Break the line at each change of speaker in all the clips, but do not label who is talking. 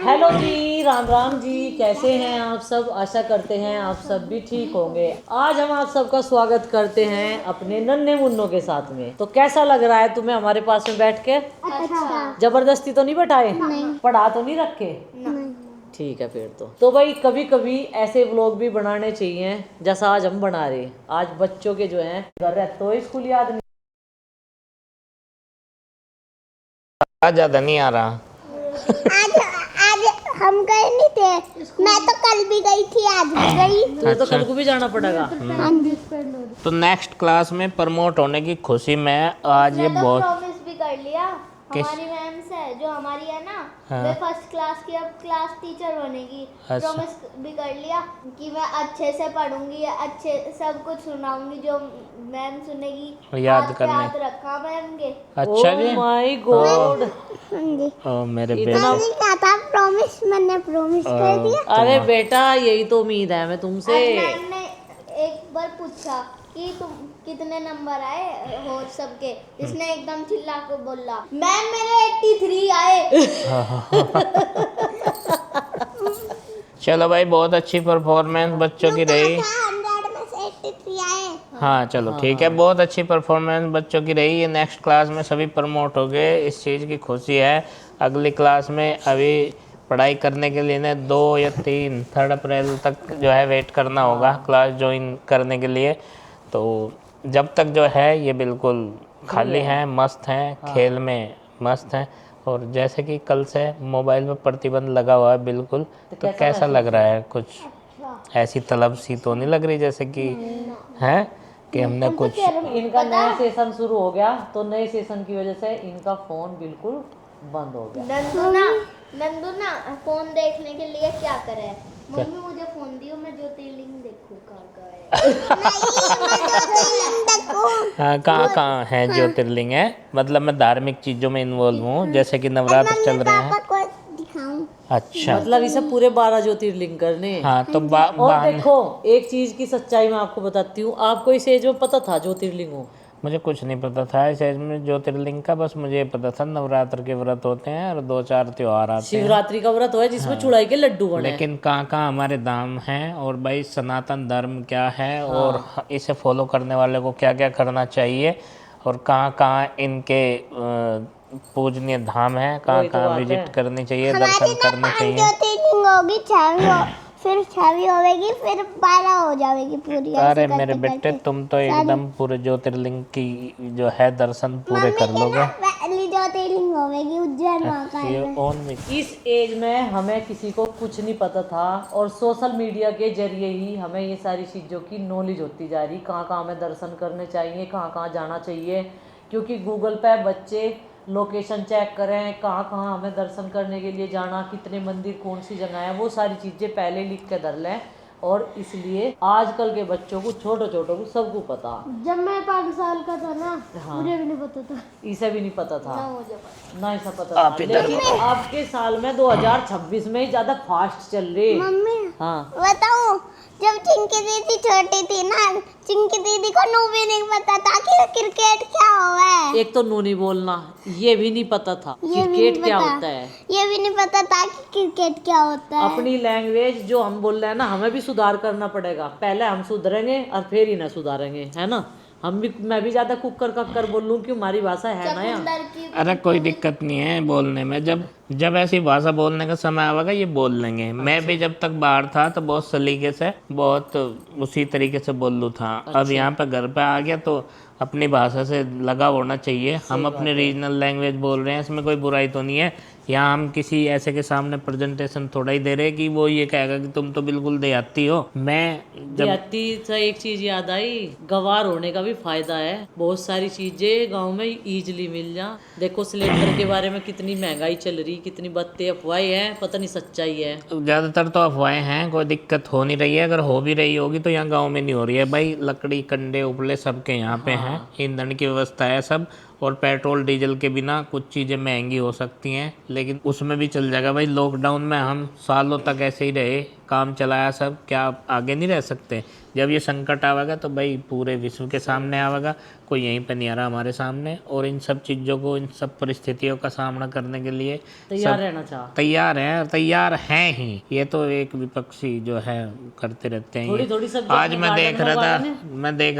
Hello जी, राम राम जी, कैसे हैं आप सब। आशा करते हैं आप सब भी ठीक होंगे। आज हम आप सबका स्वागत करते हैं अपने नन्हे मुन्नों के साथ में। तो कैसा लग रहा है तुम्हें हमारे पास में बैठ के?
अच्छा।
जबरदस्ती तो नहीं बैठाए?
नहीं।
पढ़ा तो नहीं रखे?
नहीं।
ठीक है फिर तो भाई कभी कभी ऐसे व्लॉग भी बनाने चाहिए जैसा आज हम बना रहे। आज बच्चों के जो हैं घर रहते तो स्कूल याद नहीं,
ज्यादा नहीं आ रहा।
आज आज हम गए नहीं थे। मैं तो कल भी गई थी, आज भी गई।
तो
अच्छा।
कल को भी जाना पड़ेगा।
हाँ जी।
तो नेक्स्ट क्लास में प्रमोट होने की खुशी में आज ये बहुत
प्रॉमिस भी कर लिया
किस?
हमारी मैम से, जो हमारी है ना,
हाँ।
मैं फर्स्ट क्लास की अब क्लास टीचर बनेगी।
अच्छा।
प्रॉमिस भी कर लिया कि मैं अच्छे से पढ़ूंगी, अच्छे सब कुछ सुनाऊंगी, जो मैम सुनेगी
याद
हाथ पे
करने।
हाथ रखा मैम के।
अच्छा जी।
My God.
हाँ जी।
ओ मेरे
इतना-
बेटे।
मैंने क्या था प्रॉमिस, मैंने प्रॉमिस कर दिया।
अरे बेटा यही तो उम्मीद है मैं तुमसे।
आज मैम ने एक बार पूछा कि तुम कितने नंबर आए हो सबके। इसने एकदम चिल्ला के बोला, मैम मेरे 83 आए।
चलो भाई, बहुत अच्छी परफॉर्मेंस बच्चों की रही।
100 में से 83 आए।
हाँ चलो ठीक है, बहुत अच्छी परफॉर्मेंस बच्चों की रही। ये नेक्स्ट क्लास में सभी प्रमोट हो गए, इस चीज़ की खुशी है। अगली क्लास में अभी पढ़ाई करने के लिए ना 2 या 3 अप्रैल तक जो है वेट करना होगा क्लास ज्वाइन करने के लिए। तो जब तक जो है ये बिल्कुल खाली हैं, मस्त हैं, खेल में मस्त हैं। और जैसे कि कल से मोबाइल पे प्रतिबंध लगा हुआ है बिल्कुल, तो कैसा लग रहा है? कुछ ऐसी तलब सी तो नहीं लग रही जैसे कि है कि हमने कुछ
इनका नया सेशन शुरू हो गया तो नए सेशन की वजह से इनका फोन बिल्कुल बंद हो गया।
नंदू ना फोन देखने के लिए क्या करे, मम्मी मुझे फोन दियो, मैं ज्योतिर्लिंग देखूं कहाँ
हाँ, कहाँ है ज्योतिर्लिंग है? मतलब मैं धार्मिक चीज़ों में इन्वॉल्व हूँ, जैसे कि नवरात्र चल रहे हैं।
पापा को दिखाऊं?
अच्छा।
मतलब इसे पूरे 12 ज्योतिर्लिंग करने।
हाँ तो
और देखो एक चीज की सच्चाई मैं आपको बताती हूँ। आपको इस एज में पता था ज्योतिर्लिंग हो?
मुझे कुछ नहीं पता था इस एज में ज्योतिर्लिंग का। बस मुझे ये पता था नवरात्र के व्रत होते हैं और 2-4 त्योहार आते हैं।
शिवरात्रि का व्रत है जिसमें चुड़ाई के लड्डू बने।
लेकिन कहाँ कहाँ हमारे दाम हैं, और भाई सनातन धर्म क्या है और इसे फॉलो करने वाले को क्या क्या करना चाहिए, और कहाँ कहाँ इनके पूजनीय धाम है, कहाँ कहाँ विजिट करनी चाहिए, दर्शन करने चाहिए।
ज्योतिर्लिंग होगी, 6 फिर 6 होगी, फिर 12 हो जाएगी पूरी।
अरे मेरे बेटे, तुम तो एकदम पूरे ज्योतिर्लिंग की जो है दर्शन पूरे कर लोगे।
पहली ज्योतिर्लिंग होगी उज्जैन महाकाल
ये
में।
ओन में
इस एज में हमें किसी को कुछ नहीं पता था और सोशल मीडिया के जरिए ही हमें ये सारी चीज़ों की नॉलेज होती जा रही। कहाँ कहाँ हमें दर्शन करने चाहिए, कहाँ कहाँ जाना चाहिए, क्योंकि गूगल पे बच्चे लोकेशन चेक करें कहाँ कहाँ हमें दर्शन करने के लिए जाना, कितने मंदिर, कौन सी जगह है, वो सारी चीज़ें पहले लिख के धर लें। और इसलिए आजकल के बच्चों को छोटे छोटों को सबको पता।
जब मैं 5 साल का था ना,
हाँ।
मुझे भी नहीं पता था।
इसे भी नहीं पता था
ना मुझे पता।
ना ऐसा पता था। लेकिन अब के साल में 2026 में ही ज्यादा फास्ट चल रही।
मम्मी
हाँ
बताओ, जब चिंकी दीदी छोटी थी ना, चिंकी दीदी को नू भी नहीं पता था कि क्रिकेट क्या हुआ है।
एक तो नू नहीं बोलना, ये भी नहीं पता था क्रिकेट क्या होता है।
ये भी नहीं पता था कि क्रिकेट क्या होता है।
अपनी लैंग्वेज जो हम बोल रहे हैं ना, हमें भी सुधार करना पड़ेगा। पहले हम सुधरेंगे और फिर ही ना सुधारेंगे, है ना। मैं भी ज्यादा कुकर कक्कर बोल लूँ क्यों, हमारी भाषा है नया।
अरे कोई दिक्कत नहीं है बोलने में, जब ऐसी भाषा बोलने का समय आएगा ये बोल लेंगे। मैं भी जब तक बाहर था तो बहुत सलीके से, बहुत उसी तरीके से बोल लूँ था। अब यहाँ पे घर पे आ गया तो अपनी भाषा से लगाव होना चाहिए। हम अपने रीजनल लैंग्वेज बोल रहे हैं, इसमें कोई बुराई तो नहीं है। यहाँ हम किसी ऐसे के सामने प्रेजेंटेशन थोड़ा ही दे रहे हैं कि वो ये कहेगा कि तुम तो बिल्कुल देहाती हो। मैं जब
देहाती से एक चीज याद आई, गवार होने का भी फायदा है। बहुत सारी चीजें गांव में इजीली मिल जा। देखो सिलेंडर के बारे में कितनी महंगाई चल रही, कितनी बातें अफवाहें हैं, पता नहीं सच्चाई है।
ज़्यादातर तो अफवाहें हैं, कोई दिक्कत हो नहीं रही है। अगर हो भी रही होगी तो यहाँ गांव में नहीं हो रही है भाई। लकड़ी कंडे उपले सबके यहाँ पे हैं, ईंधन की व्यवस्था है सब। और पेट्रोल डीजल के बिना कुछ चीज़ें महंगी हो सकती हैं, लेकिन उसमें भी चल जाएगा भाई। लॉकडाउन में हम सालों तक ऐसे ही रहे, काम चलाया सब, क्या आप आगे नहीं रह सकते? जब ये संकट आवेगा तो भाई पूरे विश्व के सामने आवेगा, कोई यहीं पे नहीं आ रहा हमारे सामने। और इन सब चीज़ों को, इन सब परिस्थितियों का सामना करने के लिए
तैयार रहना चाह।
तैयार हैं, और तैयार हैं ही। ये तो एक विपक्षी जो है करते रहते हैं।
थोड़ी थोड़ी सब्जी
आज
अपने
मैं देख
गार्डन में
रहा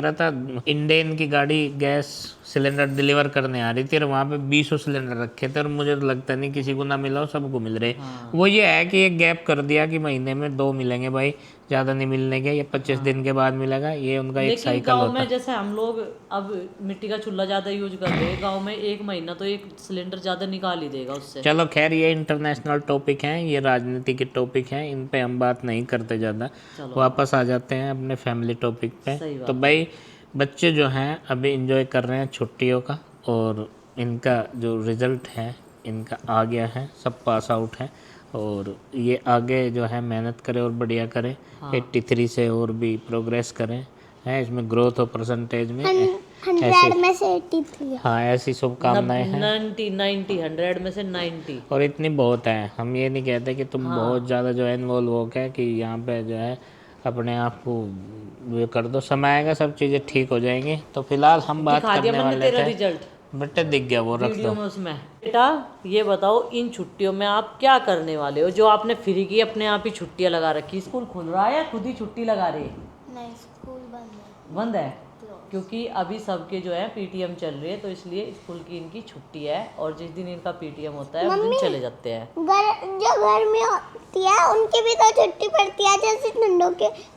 उगाने।
था, इंडेन की गाड़ी गैस सिलेंडर डिलीवर करने आ रही थी, और वहाँ पे 20 सिलेंडर रखे थे, और मुझे तो लगता नहीं किसी को ना मिला हो, सबको मिल रहे। वो ये है कि एक गैप कर दिया कि महीने में 2 मिलेंगे भाई, ज़्यादा नहीं मिलने के, या 25 दिन के बाद मिलेगा, ये उनका एक
लेकिन
साइकिल
गांव
होता
में
है।
जैसे हम लोग अब मिट्टी का चूल्हा ज्यादा यूज कर रहे हैं, गांव में 1 महीना तो 1 सिलेंडर ज्यादा निकाल ही देगा उससे।
चलो खैर, ये इंटरनेशनल टॉपिक हैं, ये राजनीति के टॉपिक हैं, इन पे हम बात नहीं करते ज़्यादा। वापस आ जाते हैं अपने फैमिली टॉपिक पे।
सही बात
तो भाई बच्चे जो हैं अभी इंजॉय कर रहे हैं छुट्टियों का, और इनका जो रिज़ल्ट है इनका आ गया है, सब पास आउट हैं, और ये आगे जो है मेहनत करें और बढ़िया करें। 83 से और भी प्रोग्रेस करें, है इसमें ग्रोथ और परसेंटेज में
100 में से 83।
हाँ, ऐसी शुभकामनाएं हैं।
90 100 में से 90।
और इतनी बहुत है, हम ये नहीं कहते कि तुम बहुत ज़्यादा जो है इन्वॉल्व हो गए कि यहाँ पे जो है अपने आप को ये कर दो। समय आएगा, सब चीज़ें ठीक हो जाएंगी। तो फिलहाल हम बात
दिखा दिया
करने
मैंने
वाले
तेरा
थे,
रिजल्ट
बेटे दिख गया, वो रख
वीडियो
दो।
में उसमें। बेटा ये बताओ, इन छुट्टियों में आप क्या करने वाले हो? जो आपने फ्री की अपने आप ही छुट्टियां लगा रखी, स्कूल खुल रहा है या खुद ही छुट्टी लगा रहे?
नहीं, स्कूल बंद है।
बंद है क्योंकि अभी सबके जो है पीटीएम चल रही है, तो इसलिए स्कूल की इनकी छुट्टी है, और जिस दिन इनका पीटीएम होता है उस दिन चले जाते हैं।
जो गर्मी होती है उनकी भी तो छुट्टी पड़ती है, जैसे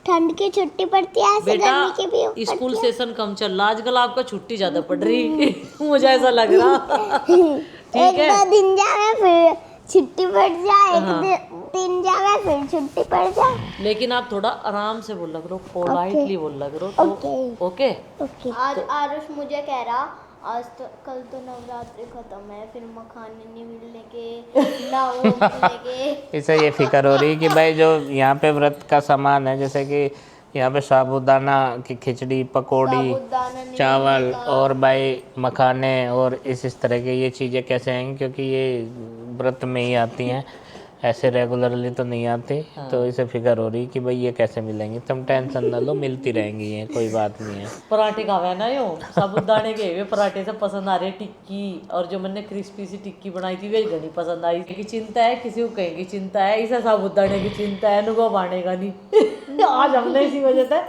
ठंड की छुट्टी पड़ती है, ऐसे
बेटा
गर्मी की भी
स्कूल सेशन कम चल रहा आजकल, आपका छुट्टी ज्यादा पड़ रही मुझे ऐसा लग रहा। ठीक है,
1-2 दिन जावे फिर छुट्टी पड़ जाए, 1 दिन जावे फिर छुट्टी पड़ जाए।
लेकिन आप थोड़ा आराम से बोल करो, पोलाइटली बोल करो। तो ओके।
आज आरुष मुझे कह रहा, आज तो कल तो नवरात्रि खत्म है, फिर मखाने नहीं मिलेंगे ना वो मिलेंगे।
इसे ये फिक्र हो रही कि भाई जो यहाँ पे व्रत का सामान है, जैसे कि यहाँ पे साबूदाना की खिचड़ी, पकौड़ी,
साबूदाना नहीं
चावल
मिलेगा।
और भाई मखाने और इस तरह के ये चीज़ें कैसे आएंगी, क्योंकि ये व्रत में ही आती हैं, ऐसे रेगुलरली तो नहीं आती। तो इसे फिक्र हो रही कि भाई ये कैसे मिलेंगी। तुम टेंशन ना लो, मिलती रहेंगी, ये कोई बात नहीं है।
पराठे खावे ना, यो साबुदाने के हुए पराठे से पसंद आ रहे टिक्की, और जो मैंने क्रिस्पी सी टिक्की बनाई थी वे घनी पसंद आई। की चिंता है, किसी को कहीं की चिंता है, इसे साबुदाने की चिंता है, नुको बांटे का नहीं। आज हमने इसी वजह से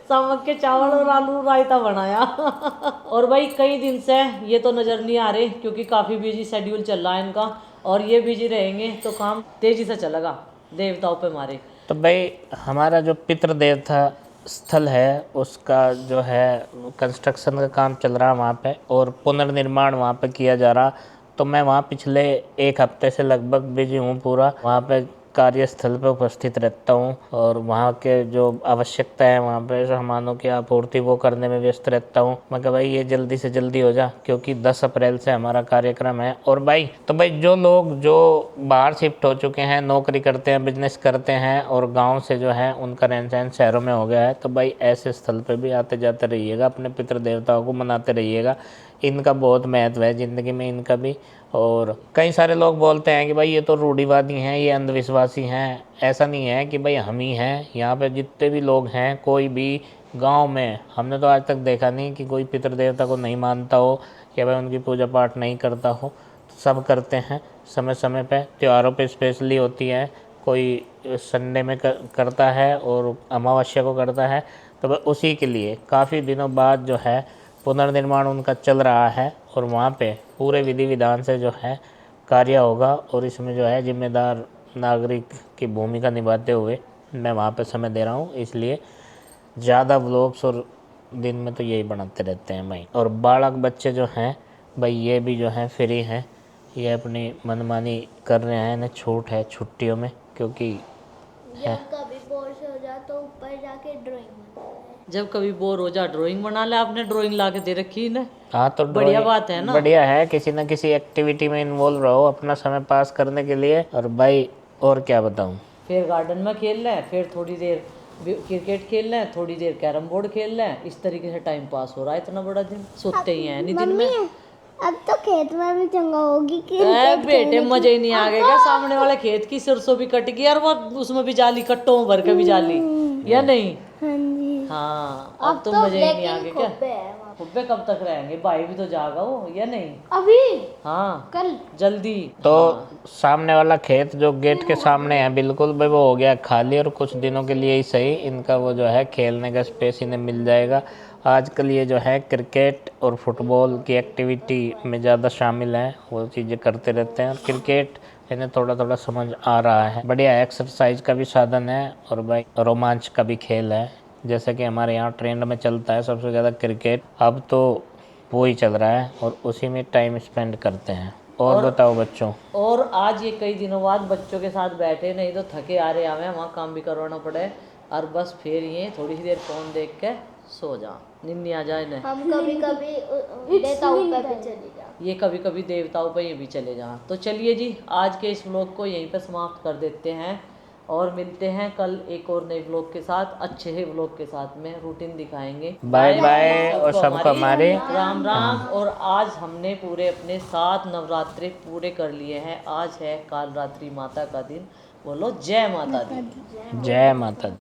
सामक के चावल और आलू रायता बनाया। और भाई कई दिन से ये तो नजर नहीं आ रहे, क्योंकि काफी बिजी शेड्यूल चल रहा है इनका, और ये बिजी रहेंगे तो काम तेजी से चलेगा देवताओं पे मारे।
तो भाई हमारा जो पितृ देवता स्थल है उसका जो है कंस्ट्रक्शन का काम चल रहा है वहाँ पे, और पुनर्निर्माण वहाँ पे किया जा रहा। तो मैं वहाँ पिछले 1 हफ्ते से लगभग बिजी हूँ पूरा, वहाँ पे कार्यस्थल पे उपस्थित रहता हूँ, और वहाँ के जो आवश्यकता है वहाँ पे सामानों की आपूर्ति वो करने में व्यस्त रहता हूँ। मैं कहा भाई ये जल्दी से जल्दी हो जा, क्योंकि 10 अप्रैल से हमारा कार्यक्रम है। और भाई तो भाई जो लोग जो बाहर शिफ्ट हो चुके हैं, नौकरी करते हैं, बिजनेस करते हैं, और गाँव से जो है उनका रहन सहन शहरों में हो गया है, तो भाई ऐसे स्थल पर भी आते जाते रहिएगा, अपने पितृ देवताओं को मनाते रहिएगा। इनका बहुत महत्व है ज़िंदगी में, इनका भी। और कई सारे लोग बोलते हैं कि भाई ये तो रूढ़िवादी हैं, ये अंधविश्वासी हैं। ऐसा नहीं है कि भाई हम ही हैं, यहाँ पे जितने भी लोग हैं, कोई भी गांव में हमने तो आज तक देखा नहीं कि कोई पितृ देवता को नहीं मानता हो या भाई उनकी पूजा पाठ नहीं करता हो। सब करते हैं समय समय पे, त्योहारों पे स्पेशली होती है, कोई संडे में करता है और अमावस्या को करता है। तो भाई उसी के लिए काफ़ी दिनों बाद जो है पुनर्निर्माण उनका चल रहा है, और वहाँ पे पूरे विधि विधान से जो है कार्य होगा, और इसमें जो है जिम्मेदार नागरिक की भूमिका निभाते हुए मैं वहाँ पे समय दे रहा हूँ। इसलिए ज़्यादा व्लॉग्स और दिन में तो यही बनाते रहते हैं भाई। और बालक बच्चे जो हैं भाई ये भी जो हैं फ्री हैं, ये अपनी मनमानी कर रहे हैं, इन्हें छूट है छुट्टियों में, क्योंकि
जब कभी बोर से हो जाए तो ऊपर जाके ड्राइंग बनाते हैं।
जब कभी बोर हो जा ड्राइंग बना ले, आपने ड्राइंग ला के दे रखी है।
हाँ तो
बढ़िया बात है ना,
बढ़िया है, किसी न किसी एक्टिविटी में इन्वॉल्व रहो अपना समय पास करने के लिए। और भाई और क्या बताऊँ,
फिर गार्डन में खेल लें, फिर थोड़ी देर क्रिकेट खेल लें, थोड़ी देर कैरम बोर्ड खेल लें, इस तरीके से टाइम पास हो रहा है। इतना बड़ा दिन सोते ही हैं नहीं दिन में।
अब तो खेत में भी चंगा होगी कि
बेटे मजे ही नहीं आ गए क्या? सामने वाले खेत की सरसों भी कट गई और वो उसमें भी जाली, कट्टों में भर के भी जाली, या नहीं?
हाँ जी।
हाँ, अब तो मजे ही नहीं आ गए
लेकिन
क्या?
खोपे है वहाँ।
खुब्बे कब तक रहेंगे? भाई भी तो जागा वो, या नहीं?
अभी
हाँ,
कल
जल्दी।
तो सामने वाला खेत जो गेट के सामने है बिल्कुल भाई वो हो गया खाली, और कुछ दिनों के लिए ही सही इनका वो जो है खेलने का स्पेस इन्हें मिल जाएगा। आजकल ये जो है क्रिकेट और फुटबॉल की एक्टिविटी में ज़्यादा शामिल हैं, वो चीज़ें करते रहते हैं, और क्रिकेट इन्हें थोड़ा थोड़ा समझ आ रहा है। बढ़िया एक्सरसाइज का भी साधन है और भाई रोमांच का भी खेल है। जैसे कि हमारे यहाँ ट्रेंड में चलता है सबसे ज़्यादा क्रिकेट, अब तो वो ही चल रहा है और उसी में टाइम स्पेंड करते हैं। और बताओ बच्चों।
और आज ये कई दिनों बाद बच्चों के साथ बैठे, नहीं तो थके आ रहे हमें, वहाँ काम भी करवाना पड़े, और बस फिर ये थोड़ी सी देर फोन देख के सो जा, निन्नी आ जाए ना।
हम कभी कभी देवताओं पे भी चली जा।
ये कभी कभी देवताओं पे ये भी चले जा। तो चलिए जी, आज के इस व्लॉग को यहीं पे समाप्त कर देते हैं, और मिलते हैं कल एक और नए व्लॉग के साथ, अच्छे ही व्लॉग के साथ में रूटीन दिखाएंगे।
बाय बाय और सबको हमारे
राम राम। और आज हमने पूरे अपने 7 नवरात्रे पूरे कर लिए हैं। आज है काल रात्रि माता का दिन। बोलो जय माता दी।
जय माता दी।